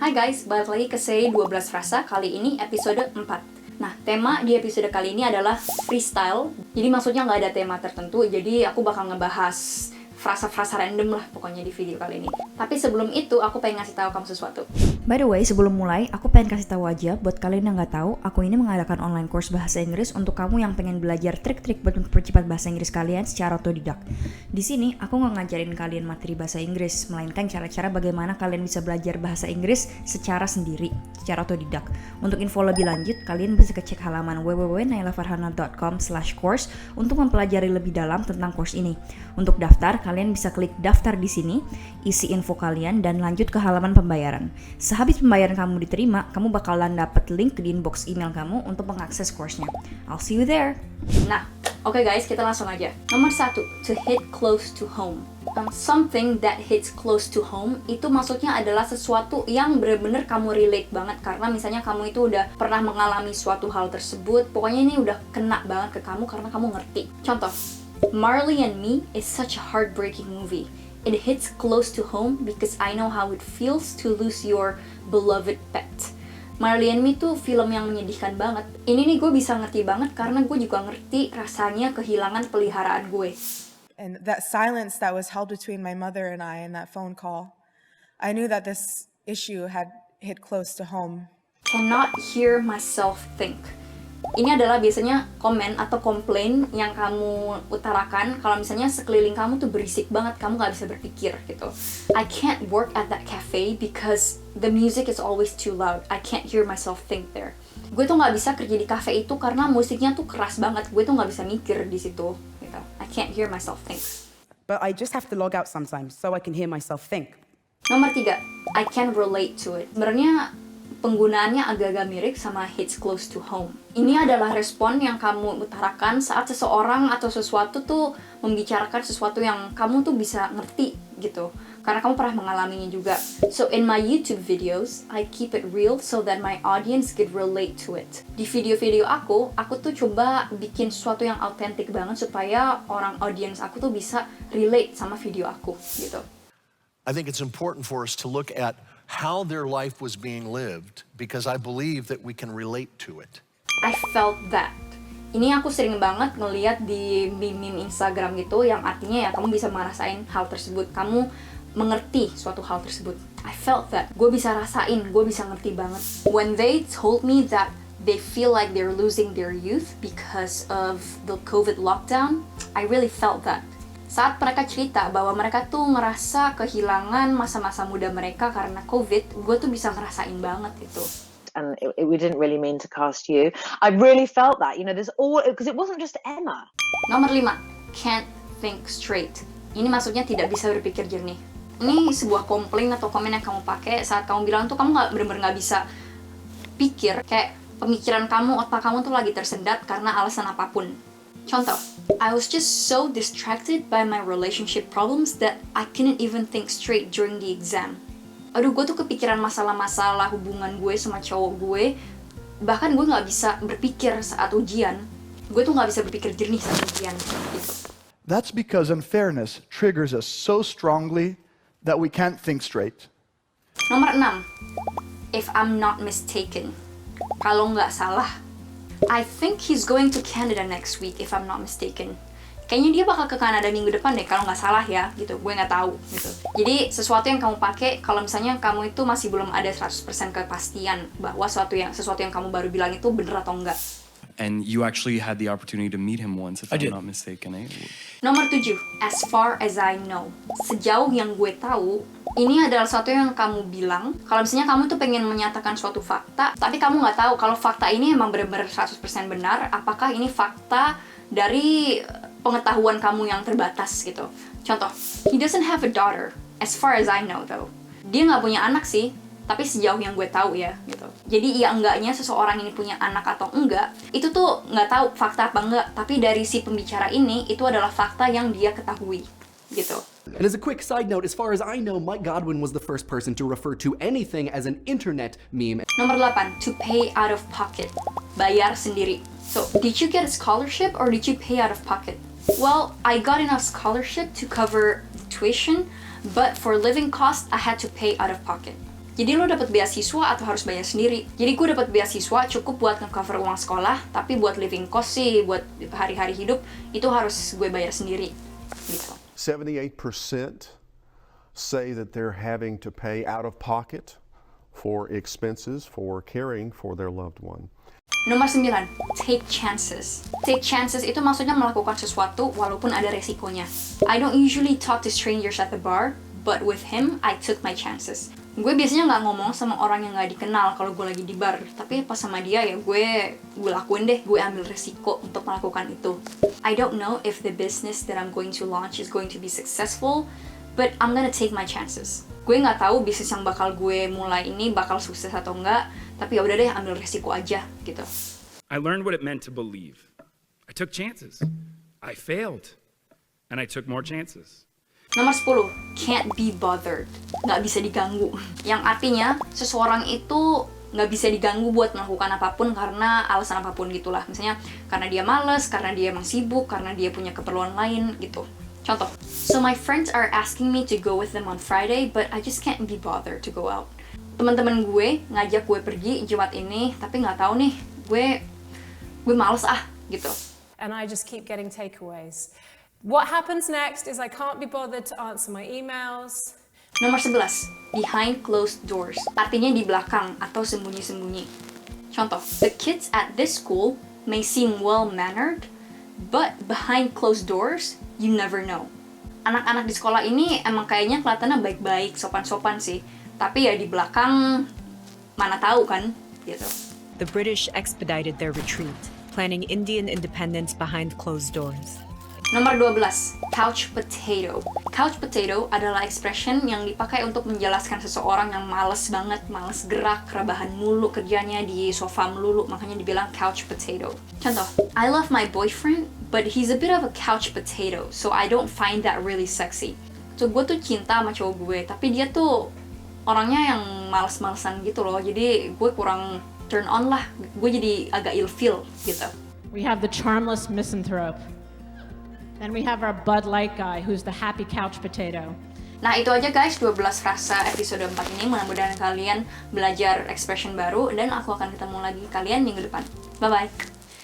Hai guys, balik lagi ke seri 12 frasa, kali ini episode 4. Nah, tema di episode kali ini adalah freestyle. Jadi maksudnya nggak ada tema tertentu, jadi aku bakal ngebahas frasa-frasa random lah pokoknya di video kali ini. Tapi sebelum itu, aku pengen ngasih tahu kamu sesuatu. By the way, sebelum mulai, aku pengen kasih tahu aja buat kalian yang nggak tahu, aku ini mengadakan online course bahasa Inggris untuk kamu yang pengen belajar trik-trik buat mempercepat bahasa Inggris kalian secara otodidak. Di sini, aku nggak ngajarin kalian materi bahasa Inggris, melainkan cara-cara bagaimana kalian bisa belajar bahasa Inggris secara sendiri, secara otodidak. Untuk info lebih lanjut, kalian bisa cek halaman www.nailafarhana.com/course untuk mempelajari lebih dalam tentang course ini. Untuk daftar, kalian bisa klik daftar di sini, isi info kalian, dan lanjut ke halaman pembayaran. Sehabis pembayaran kamu diterima, kamu bakalan dapet link di inbox email kamu untuk mengakses course-nya. I'll see you there. Nah, oke guys, kita langsung aja. Nomor 1, to hit close to home. Something that hits close to home itu maksudnya adalah sesuatu yang benar-benar kamu relate banget, karena misalnya kamu itu udah pernah mengalami suatu hal tersebut. Pokoknya ini udah kena banget ke kamu karena kamu ngerti. Contoh, Marley and Me is such a heartbreaking movie. It hits close to home because I know how it feels to lose your beloved pet. Marley and Me tuh film yang menyedihkan banget. Ini nih gue bisa ngerti banget karena gue juga ngerti rasanya kehilangan peliharaan gue. And that silence that was held between my mother and I in that phone call, I knew that this issue had hit close to home. Cannot hear myself think. Ini adalah biasanya komen atau komplain yang kamu utarakan kalau misalnya sekeliling kamu tuh berisik banget, kamu gak bisa berpikir gitu. I can't work at that cafe because the music is always too loud. I can't hear myself think there. Gue tuh gak bisa kerja di cafe itu karena musiknya tuh keras banget. Gue tuh gak bisa mikir di situ gitu. I can't hear myself think. But I just have to log out sometimes so I can hear myself think. Nomor 3, I can relate to it. Sebenarnya penggunaannya agak-agak mirip sama hits close to home. Ini adalah respon yang kamu utarakan saat seseorang atau sesuatu tuh membicarakan sesuatu yang kamu tuh bisa ngerti gitu. Karena kamu pernah mengalaminya juga. So in my YouTube videos, I keep it real so that my audience could relate to it. Di video-video aku tuh coba bikin sesuatu yang autentik banget supaya orang audience aku tuh bisa relate sama video aku gitu. I think it's important for us to look at how their life was being lived because I believe that we can relate to it. I felt that. Ini aku sering banget ngeliat di meme-meme Instagram gitu yang artinya ya kamu bisa merasain hal tersebut. Kamu mengerti suatu hal tersebut. I felt that. Gue bisa rasain, gue bisa ngerti banget. When they told me that they feel like they're losing their youth because of the COVID lockdown, I really felt that. Saat mereka cerita bahwa mereka tuh ngerasa kehilangan masa-masa muda mereka karena COVID, gue tuh bisa ngerasain banget itu. And we didn't really mean to cast you. I really felt that, there's all, because it wasn't just Emma. Nomor 5, can't think straight. Ini maksudnya tidak bisa berpikir jernih. Ini sebuah komplain atau komen yang kamu pakai saat kamu bilang tuh kamu bener-bener nggak bisa pikir, kayak pemikiran kamu, otak kamu tuh lagi tersendat karena alasan apapun. Contoh, I was just so distracted by my relationship problems that I couldn't even think straight during the exam. Aduh, gue tuh kepikiran masalah-masalah hubungan gue sama cowok gue. Bahkan gue gak bisa berpikir saat ujian. Gue tuh gak bisa berpikir jernih saat ujian gitu. That's because unfairness triggers us so strongly that we can't think straight. Nomor 6, if I'm not mistaken. Kalau nggak salah, I think he's going to Canada next week if I'm not mistaken. Kayaknya dia bakal ke Kanada minggu depan deh kalau nggak salah ya gitu. Gue nggak tahu gitu. Jadi sesuatu yang kamu pakai kalau misalnya kamu itu masih belum ada 100% kepastian bahwa sesuatu yang kamu baru bilang itu bener atau enggak. And you actually had the opportunity to meet him once, if I'm not mistaken, eh? Nomor 7, as far as I know. Sejauh yang gue tahu, ini adalah sesuatu yang kamu bilang. Kalau misalnya kamu tuh pengen menyatakan suatu fakta, tapi kamu nggak tahu kalau fakta ini emang benar-benar 100% benar, apakah ini fakta dari pengetahuan kamu yang terbatas gitu. Contoh, he doesn't have a daughter, as far as I know though. Dia nggak punya anak sih, tapi sejauh yang gue tahu ya gitu. Jadi iya enggaknya seseorang ini punya anak atau enggak, itu tuh nggak tahu fakta apa enggak, tapi dari si pembicara ini itu adalah fakta yang dia ketahui gitu. And as a quick side note, as far as I know, Mike Godwin was the first person to refer to anything as an internet meme. Nomor 8, to pay out of pocket. Bayar sendiri. So, did you get a scholarship or did you pay out of pocket? Well, I got enough scholarship to cover tuition, but for living costs, I had to pay out of pocket. Jadi lo dapat beasiswa atau harus bayar sendiri? Jadi gue dapat beasiswa cukup buat nge-cover uang sekolah, tapi buat living cost sih, buat hari-hari hidup itu harus gue bayar sendiri. Gitu. 78% say that they're having to pay out of pocket for expenses for caring for their loved one. Nomor 9, take chances. Take chances itu maksudnya melakukan sesuatu walaupun ada resikonya. I don't usually talk to strangers at the bar, but with him, I took my chances. Gue biasanya nggak ngomong sama orang yang nggak dikenal kalau gue lagi di bar, tapi pas sama dia ya gue lakuin deh, gue ambil resiko untuk melakukan itu. I don't know if the business that I'm going to launch is going to be successful, but I'm gonna take my chances. Gue nggak tahu bisnis yang bakal gue mulai ini bakal sukses atau enggak, tapi ya udah deh ambil resiko aja gitu. I learned what it meant to believe. I took chances. I failed. And I took more chances. Nomor 10, can't be bothered. Nggak bisa diganggu. Yang artinya, seseorang itu nggak bisa diganggu buat melakukan apapun karena alasan apapun gitulah. Misalnya, karena dia males, karena dia emang sibuk, karena dia punya keperluan lain gitu. Contoh, so my friends are asking me to go with them on Friday, but I just can't be bothered to go out. Teman-teman gue ngajak gue pergi Jumat ini, tapi nggak tahu nih, gue males gitu. And I just keep getting takeaways. What happens next is I can't be bothered to answer my emails. Nomor 11, behind closed doors. Artinya di belakang atau sembunyi-sembunyi. Contoh, the kids at this school may seem well-mannered, but behind closed doors, you never know. Anak-anak di sekolah ini emang kayaknya kelihatannya baik-baik, sopan-sopan sih. Tapi ya di belakang, mana tahu kan, gitu. The British expedited their retreat, planning Indian independence behind closed doors. Nomor 12, couch potato. Couch potato adalah expression yang dipakai untuk menjelaskan seseorang yang males banget, males gerak, rebahan mulu kerjanya di sofa melulu, makanya dibilang couch potato. Contoh, I love my boyfriend, but he's a bit of a couch potato, so I don't find that really sexy. So gue tuh cinta sama cowok gue, tapi dia tuh orangnya yang males-malesan gitu loh, jadi gue kurang turn on lah, gue jadi agak ilfeel gitu. We have the charmless misanthrope. Then we have our Bud Light guy, who's the happy couch potato. Nah itu aja guys, 12 frasa episode 4 ini. Mudah-mudahan kalian belajar expression baru, dan aku akan ketemu lagi kalian minggu depan. Bye-bye!